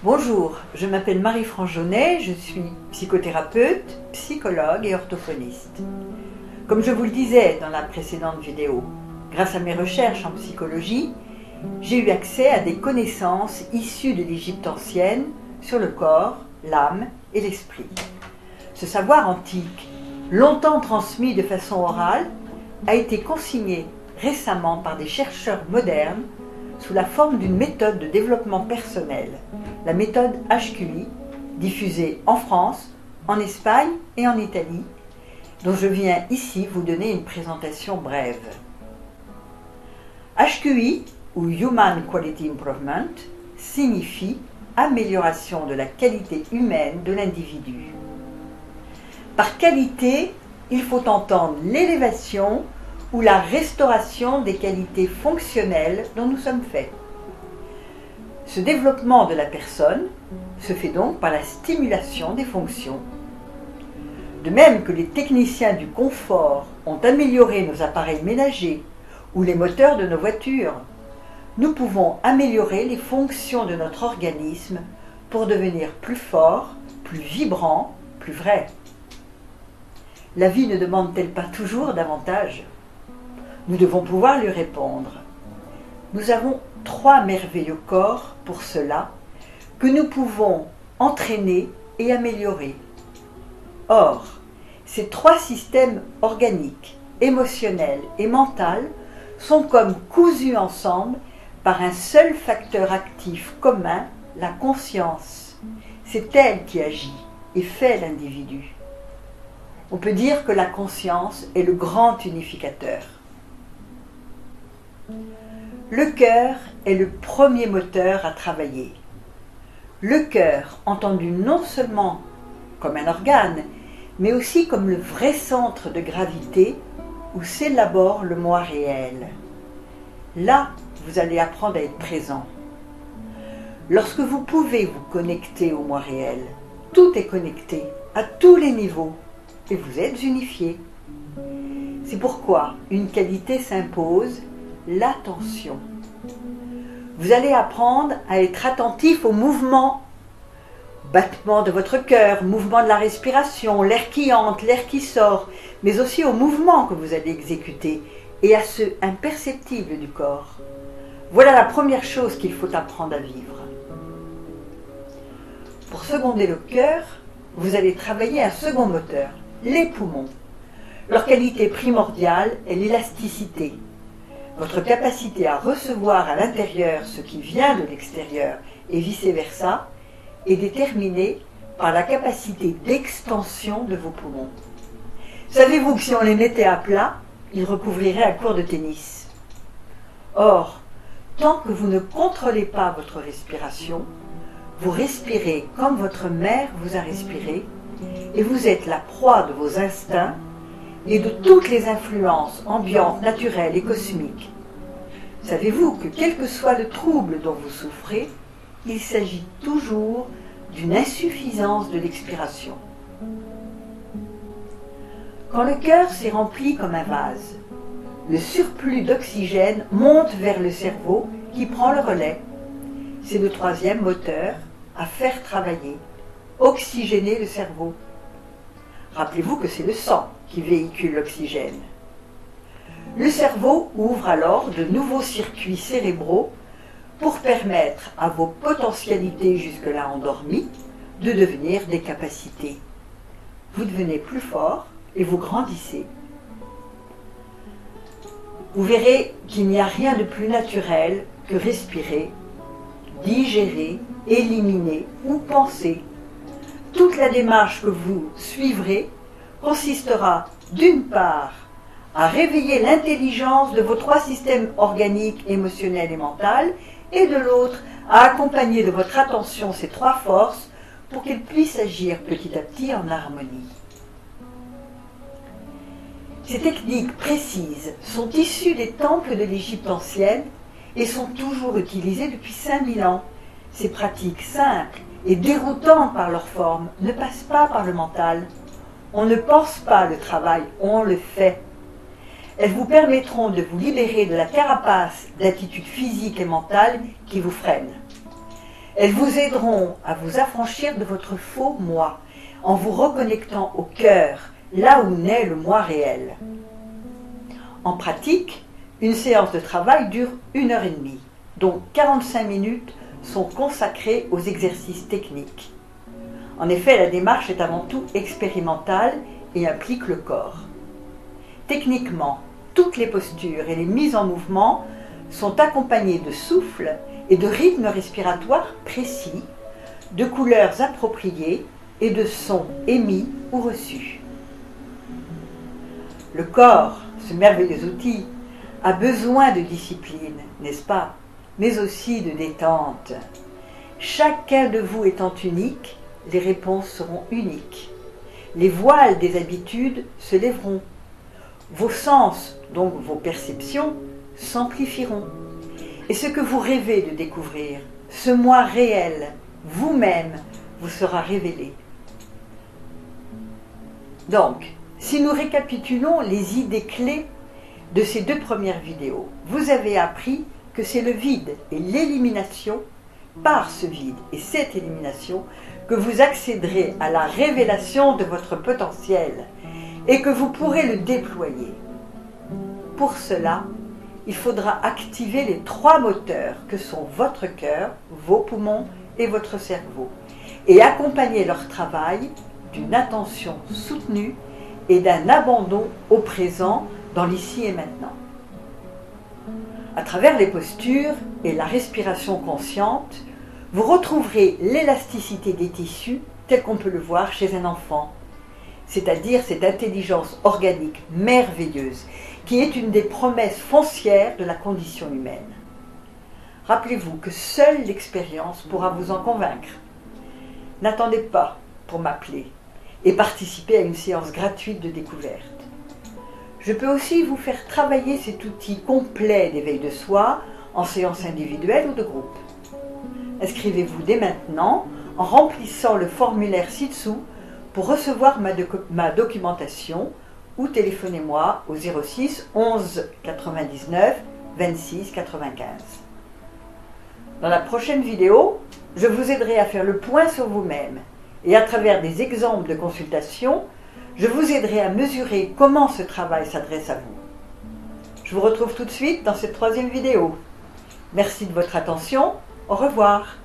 Bonjour, je m'appelle Marie-France Jaunet, je suis psychothérapeute, psychologue et orthophoniste. Comme je vous le disais dans la précédente vidéo, grâce à mes recherches en psychologie, j'ai eu accès à des connaissances issues de l'Égypte ancienne sur le corps, l'âme et l'esprit. Ce savoir antique, longtemps transmis de façon orale, a été consigné récemment par des chercheurs modernes sous la forme d'une méthode de développement personnel, la méthode HQI, diffusée en France, en Espagne et en Italie, dont je viens ici vous donner une présentation brève. HQI, ou Human Quality Improvement, signifie amélioration de la qualité humaine de l'individu. Par qualité, il faut entendre l'élévation ou la restauration des qualités fonctionnelles dont nous sommes faits. Ce développement de la personne se fait donc par la stimulation des fonctions. De même que les techniciens du confort ont amélioré nos appareils ménagers ou les moteurs de nos voitures, nous pouvons améliorer les fonctions de notre organisme pour devenir plus fort, plus vibrant, plus vrai. La vie ne demande-t-elle pas toujours davantage ? Nous devons pouvoir lui répondre. Nous avons 3 merveilleux corps pour cela que nous pouvons entraîner et améliorer. Or, ces 3 systèmes organiques, émotionnels et mentaux sont comme cousus ensemble par un seul facteur actif commun, la conscience. C'est elle qui agit et fait l'individu. On peut dire que la conscience est le grand unificateur. Le cœur est le premier moteur à travailler. Le cœur, entendu non seulement comme un organe, mais aussi comme le vrai centre de gravité où s'élabore le moi réel. Là, vous allez apprendre à être présent. Lorsque vous pouvez vous connecter au moi réel, tout est connecté, à tous les niveaux, et vous êtes unifié. C'est pourquoi une qualité s'impose, l'attention. Vous allez apprendre à être attentif au mouvement, battement de votre cœur, mouvement de la respiration, l'air qui entre, l'air qui sort, mais aussi au mouvement que vous allez exécuter et à ceux imperceptibles du corps. Voilà la première chose qu'il faut apprendre à vivre. Pour seconder le cœur, vous allez travailler un second moteur, les poumons. Leur qualité primordiale est l'élasticité. Votre capacité à recevoir à l'intérieur ce qui vient de l'extérieur et vice-versa est déterminée par la capacité d'extension de vos poumons. Savez-vous que si on les mettait à plat, ils recouvriraient un court de tennis? Or, tant que vous ne contrôlez pas votre respiration, vous respirez comme votre mère vous a respiré et vous êtes la proie de vos instincts et de toutes les influences ambiantes, naturelles et cosmiques. Savez-vous que quel que soit le trouble dont vous souffrez, il s'agit toujours d'une insuffisance de l'expiration. Quand le cœur s'est rempli comme un vase, le surplus d'oxygène monte vers le cerveau qui prend le relais. C'est le 3e moteur à faire travailler, oxygéner le cerveau. Rappelez-vous que c'est le sang qui véhicule l'oxygène. Le cerveau ouvre alors de nouveaux circuits cérébraux pour permettre à vos potentialités jusque-là endormies de devenir des capacités. Vous devenez plus fort et vous grandissez. Vous verrez qu'il n'y a rien de plus naturel que respirer, digérer, éliminer ou penser. Toute la démarche que vous suivrez consistera d'une part à réveiller l'intelligence de vos 3 systèmes organiques, émotionnels et mentaux, et de l'autre à accompagner de votre attention ces 3 forces pour qu'elles puissent agir petit à petit en harmonie. Ces techniques précises sont issues des temples de l'Égypte ancienne et sont toujours utilisées depuis 5000 ans. Ces pratiques simples et déroutantes par leur forme ne passent pas par le mental. On ne pense pas le travail, on le fait. Elles vous permettront de vous libérer de la carapace d'attitudes physiques et mentales qui vous freinent. Elles vous aideront à vous affranchir de votre faux moi, en vous reconnectant au cœur, là où naît le moi réel. En pratique, une séance de travail dure 1h30, dont 45 minutes sont consacrées aux exercices techniques. En effet, la démarche est avant tout expérimentale et implique le corps. Techniquement, toutes les postures et les mises en mouvement sont accompagnées de souffle et de rythmes respiratoires précis, de couleurs appropriées et de sons émis ou reçus. Le corps, ce merveilleux outil, a besoin de discipline, n'est-ce pas, mais aussi de détente. Chacun de vous étant unique, les réponses seront uniques. Les voiles des habitudes se lèveront. Vos sens, donc vos perceptions, s'amplifieront. Et ce que vous rêvez de découvrir, ce moi réel, vous-même, vous sera révélé. Donc, si nous récapitulons les idées clés de ces 2 premières vidéos, vous avez appris que c'est le vide et l'élimination, par ce vide et cette élimination, que vous accéderez à la révélation de votre potentiel et que vous pourrez le déployer. Pour cela, il faudra activer les 3 moteurs que sont votre cœur, vos poumons et votre cerveau et accompagner leur travail d'une attention soutenue et d'un abandon au présent dans l'ici et maintenant. À travers les postures et la respiration consciente, vous retrouverez l'élasticité des tissus telle qu'on peut le voir chez un enfant, c'est-à-dire cette intelligence organique merveilleuse qui est une des promesses foncières de la condition humaine. Rappelez-vous que seule l'expérience pourra vous en convaincre. N'attendez pas pour m'appeler et participer à une séance gratuite de découverte. Je peux aussi vous faire travailler cet outil complet d'éveil de soi en séance individuelle ou de groupe. Inscrivez-vous dès maintenant en remplissant le formulaire ci-dessous pour recevoir ma documentation ou téléphonez-moi au 06 11 99 26 95. Dans la prochaine vidéo, je vous aiderai à faire le point sur vous-même et à travers des exemples de consultation, je vous aiderai à mesurer comment ce travail s'adresse à vous. Je vous retrouve tout de suite dans cette 3e vidéo. Merci de votre attention. Au revoir.